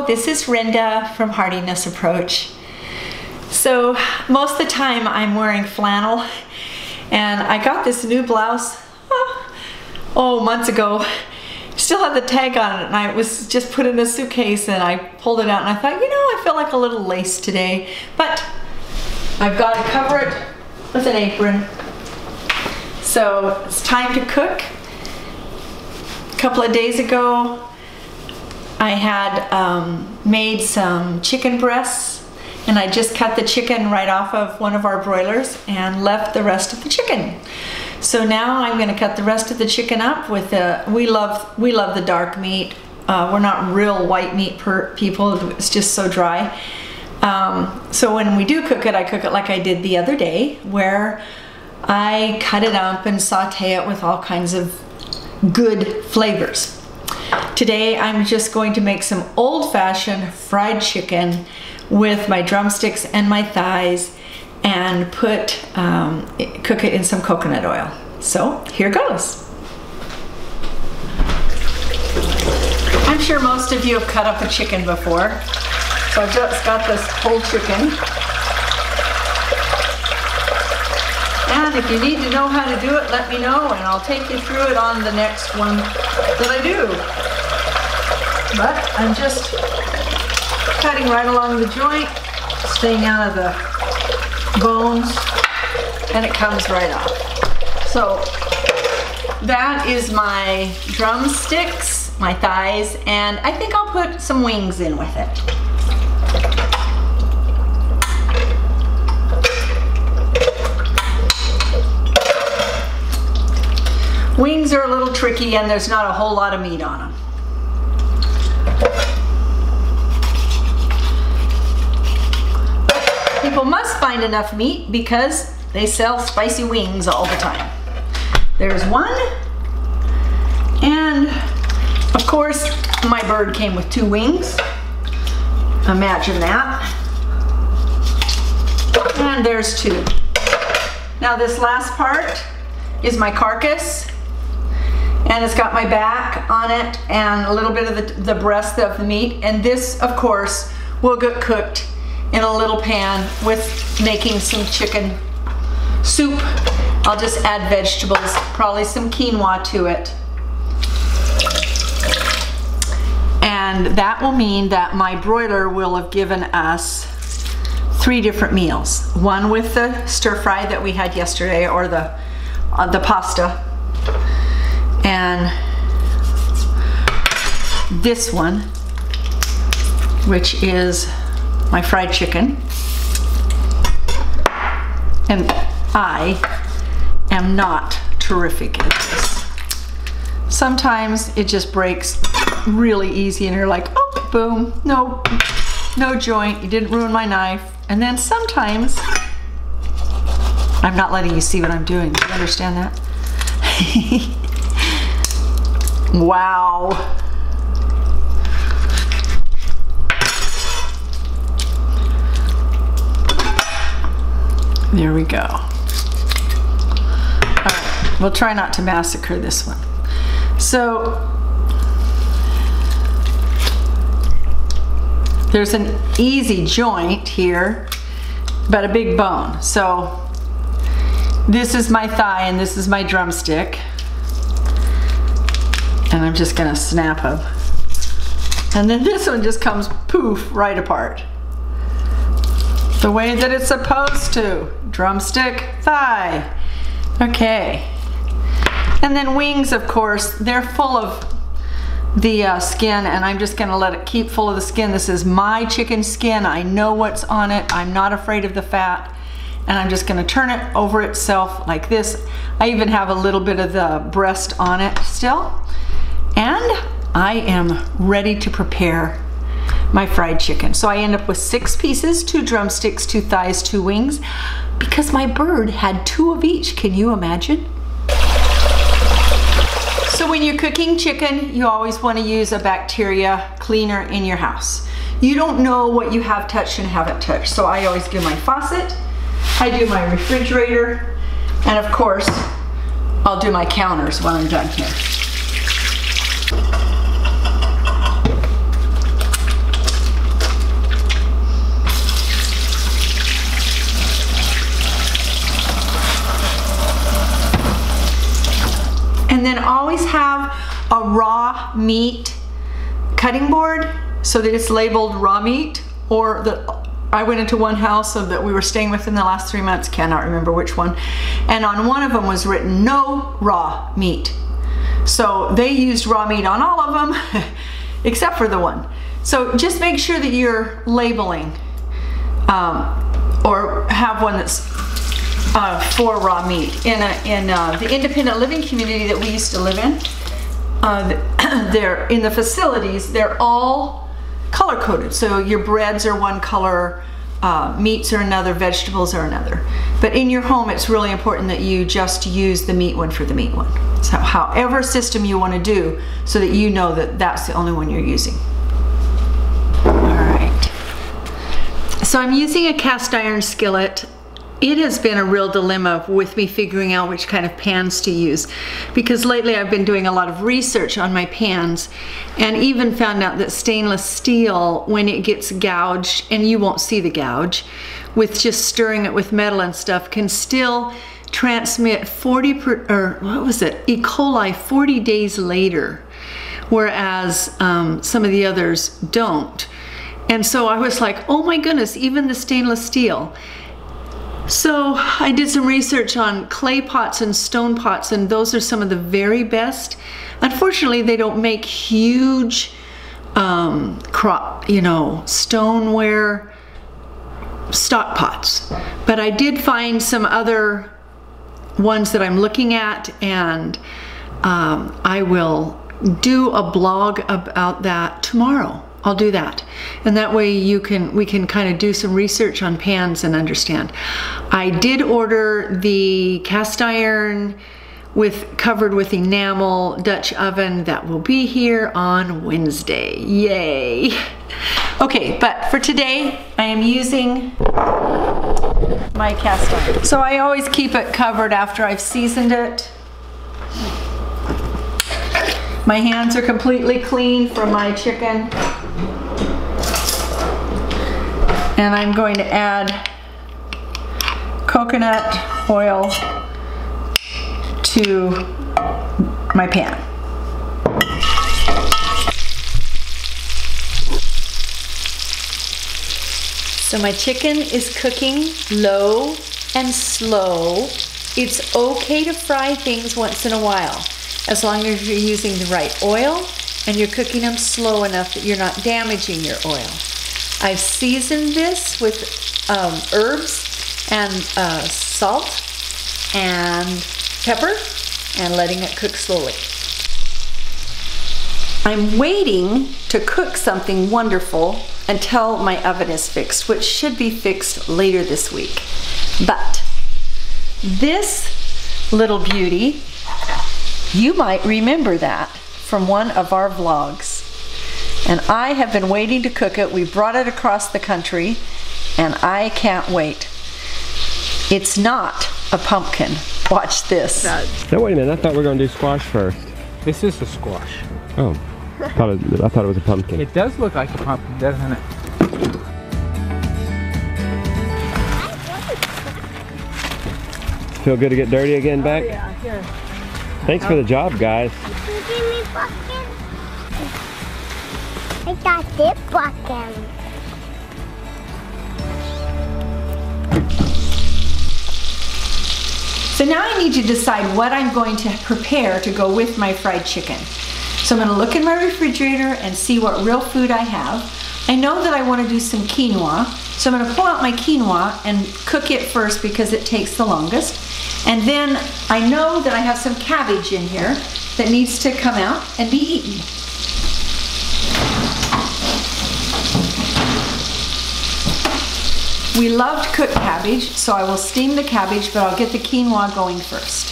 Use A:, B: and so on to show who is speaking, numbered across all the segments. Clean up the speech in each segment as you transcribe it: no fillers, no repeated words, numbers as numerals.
A: this is Rhenda from Heartiness Approach. So most of the time I'm wearing flannel, and I got this new blouse months ago. Still had the tag on it, and I was just put in a suitcase, and I pulled it out and I thought, you know, I feel like a little lace today, but I've got to cover it with an apron. So it's time to cook. A couple of days ago I had made some chicken breasts, and I just cut the chicken right off of one of our broilers and left the rest of the chicken. So now I'm going to cut the rest of the chicken up with we love the dark meat. We're not real white meat people. It's just so dry. So when we do cook it, I cook it like I did the other day, where I cut it up and saute it with all kinds of good flavors. Today I'm just going to make some old-fashioned fried chicken with my drumsticks and my thighs, and cook it in some coconut oil. So here goes. I'm sure most of you have cut up a chicken before. So I've just got this whole chicken. And if you need to know how to do it, let me know, and I'll take you through it on the next one that I do. But I'm just cutting right along the joint, staying out of the bones, and it comes right off. So that is my drumsticks, my thighs, and I think I'll put some wings in with it. Wings are a little tricky, and there's not a whole lot of meat on them. People must find enough meat because they sell spicy wings all the time. There's one, and of course my bird came with 2 wings. Imagine that. And there's 2. Now this last part is my carcass, and it's got my back on it and a little bit of the breast of the meat, and this of course will get cooked in a little pan with making some chicken soup. I'll just add vegetables, probably some quinoa to it. And that will mean that my broiler will have given us 3 different meals. One with the stir fry that we had yesterday, or the pasta, and this one, which is my fried chicken. And I am not terrific at this. Sometimes it just breaks really easy, and you're like, oh, boom, no joint, you didn't ruin my knife. And then sometimes I'm not letting you see what I'm doing. Do you understand that? Wow. There we go. All right, we'll try not to massacre this one. So there's an easy joint here, but a big bone. So this is my thigh, and this is my drumstick. And I'm just gonna snap them. And then this one just comes poof right apart. The way that it's supposed to. Drumstick, thigh. Okay. And then wings, of course, they're full of the skin, and I'm just gonna let it keep full of the skin. This is my chicken skin. I know what's on it. I'm not afraid of the fat. And I'm just gonna turn it over itself like this. I even have a little bit of the breast on it still. And I am ready to prepare my fried chicken. So I end up with 6 pieces, 2 drumsticks, 2 thighs, 2 wings, because my bird had 2 of each. Can you imagine? So when you're cooking chicken, you always want to use a bacteria cleaner in your house. You don't know what you have touched and haven't touched. So I always do my faucet, I do my refrigerator, and of course, I'll do my counters when I'm done here. always have a raw meat cutting board so that it's labeled raw meat, or I went into one house that we were staying with in the last 3 months, cannot remember which one, and on one of them was written no raw meat. So they used raw meat on all of them except for the one. So just make sure that you're labeling or have one that's for raw meat. In the independent living community that we used to live in, they're in the facilities, they're all color coded. So your breads are one color, meats are another, vegetables are another. But in your home, it's really important that you just use the meat one for the meat one. So however system you want to do, so that you know that that's the only one you're using. All right. So I'm using a cast iron skillet. It has been a real dilemma with me figuring out which kind of pans to use, because lately I've been doing a lot of research on my pans and even found out that stainless steel, when it gets gouged, and you won't see the gouge, with just stirring it with metal and stuff, can still transmit E. coli 40 days later, whereas some of the others don't. And so I was like, oh my goodness, even the stainless steel. So I did some research on clay pots and stone pots, and those are some of the very best. Unfortunately, they don't make huge stoneware stock pots. But I did find some other ones that I'm looking at, and I will do a blog about that tomorrow. I'll do that, and that way we can kind of do some research on pans and understand. I did order the cast iron covered with enamel Dutch oven that will be here on Wednesday. Yay! Okay, but for today I am using my cast iron. So I always keep it covered after I've seasoned it. My hands are completely clean from my chicken. And I'm going to add coconut oil to my pan. So my chicken is cooking low and slow. It's okay to fry things once in a while, as long as you're using the right oil and you're cooking them slow enough that you're not damaging your oil. I've seasoned this with herbs and salt and pepper and letting it cook slowly. I'm waiting to cook something wonderful until my oven is fixed, which should be fixed later this week. But this little beauty, you might remember that from one of our vlogs. And I have been waiting to cook it. We brought it across the country, and I can't wait. It's not a pumpkin. Watch this.
B: No, wait a minute. I thought we were going to do squash first.
C: This is a squash.
B: Oh, I thought it was a pumpkin.
C: It does look like a pumpkin, doesn't it?
B: Feel good to get dirty again, Beck?
D: Oh, yeah, here.
B: Thanks for the job, guys.
D: I got this bucket.
A: So now I need to decide what I'm going to prepare to go with my fried chicken. So I'm going to look in my refrigerator and see what real food I have. I know that I want to do some quinoa, so I'm going to pull out my quinoa and cook it first because it takes the longest. And then I know that I have some cabbage in here that needs to come out and be eaten. We love to cook cabbage, so I will steam the cabbage, but I'll get the quinoa going first.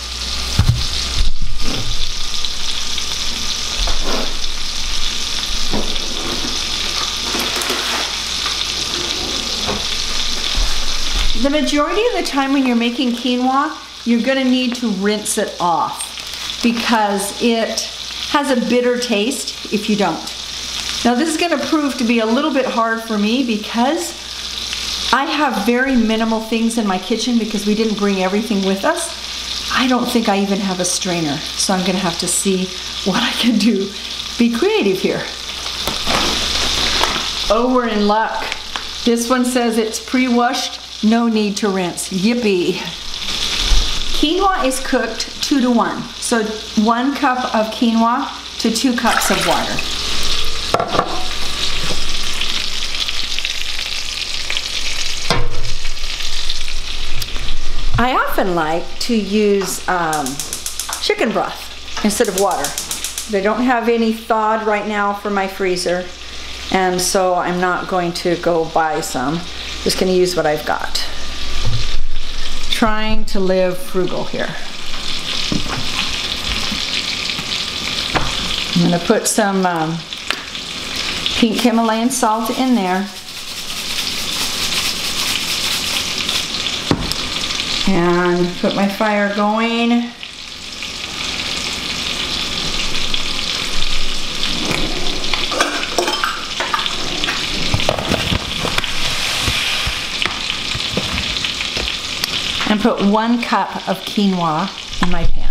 A: The majority of the time when you're making quinoa, you're going to need to rinse it off because it has a bitter taste if you don't. Now this is going to prove to be a little bit hard for me because I have very minimal things in my kitchen because we didn't bring everything with us. I don't think I even have a strainer, so I'm gonna have to see what I can do. Be creative here. Oh, we're in luck. This one says it's pre-washed, no need to rinse. Yippee. Quinoa is cooked 2 to 1. So 1 cup of quinoa to 2 cups of water. I often like to use chicken broth instead of water. They don't have any thawed right now for my freezer, and so I'm not going to go buy some. Just going to use what I've got. Trying to live frugal here. I'm going to put some pink Himalayan salt in there. And put my fire going. And put 1 cup of quinoa in my pan.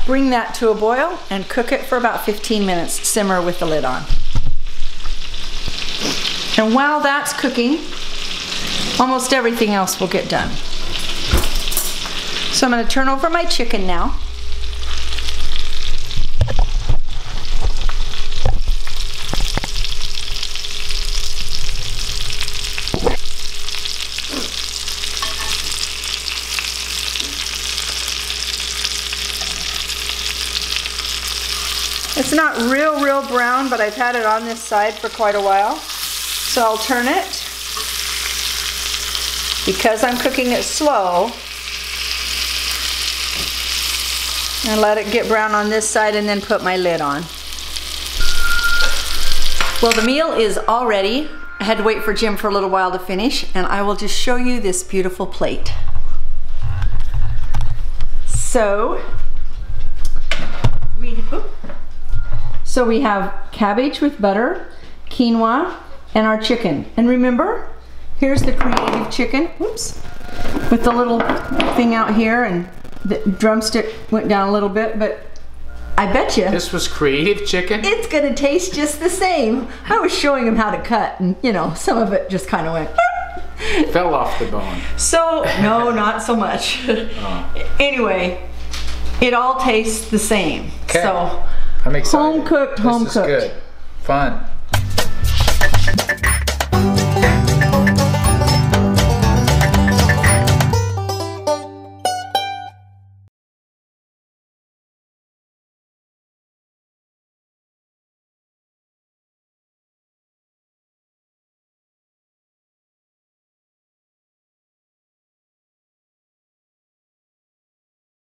A: Bring that to a boil and cook it for about 15 minutes. Simmer with the lid on. And while that's cooking, almost everything else will get done. So I'm going to turn over my chicken now. It's not real brown, but I've had it on this side for quite a while. So I'll turn it. Because I'm cooking it slow, and let it get brown on this side and then put my lid on. Well, the meal is all ready. I had to wait for Jim for a little while to finish, and I will just show you this beautiful plate. So we have cabbage with butter, quinoa, and our chicken. And remember, here's the creative chicken, whoops, with the little thing out here, and the drumstick went down a little bit, but I bet you
C: this was creative chicken?
A: It's gonna taste just the same. I was showing him how to cut, and you know, some of it just kind of went
C: fell off the bone.
A: So no, not so much.
C: Oh.
A: Anyway, it all tastes the same.
C: Okay.
A: So
C: I'm excited.
A: home cooked, home cooked.
C: This is good. Fun.